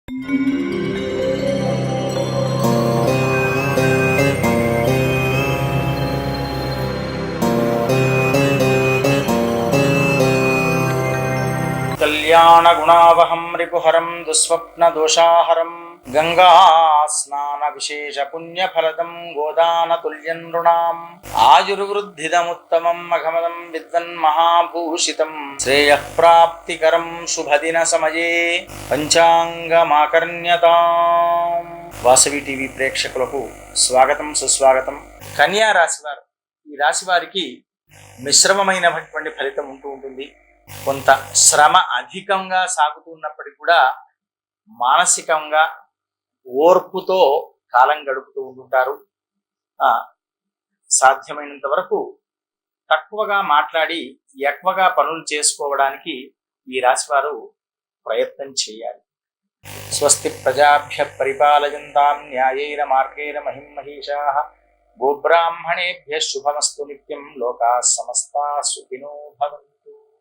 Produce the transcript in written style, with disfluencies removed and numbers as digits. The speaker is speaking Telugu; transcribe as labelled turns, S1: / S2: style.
S1: కళ్యాణ గుణావహం రిపుహరం దుస్వప్న దోషాహరం గంగా స్నాన విశేష పుణ్యఫలదం గోదాన తుల్యం నృణాం ఆయుర్వృద్ధిదముత్తమం మఘమదం విద్వన్ మహాభూషితం శ్రేయః ప్రాప్తికరం శుభదిన సమయే పంచాంగమాకర్ణ్యతాం. వాసవి టీవీ ప్రేక్షకులకు స్వాగతం, సుస్వాగతం. కన్యా రాశివారు, ఈ రాశి వారికి మిశ్రమమైనటువంటి ఫలితం ఉంటుంది. కొంత శ్రమ అధికంగా సాగుతున్నప్పటికీ కూడా మానసికంగా ఓర్పుతో కాలం గడుపుతూ ఉంటుంటారు. సాధ్యమైనంత వరకు తక్కువగా మాట్లాడి ఎక్కువగా పనులు చేసుకోవడానికి ఈ రాశివారు ప్రయత్నం చేయాలి. స్వస్తి ప్రజాభ్య పరిపాలయంతాం న్యాయేన మార్గేణ మహిం మహీషాః గోబ్రాహ్మణేభ్యః శుభమస్తు నిత్యం లోకాః సమస్తాః సుఖినో భవంతు.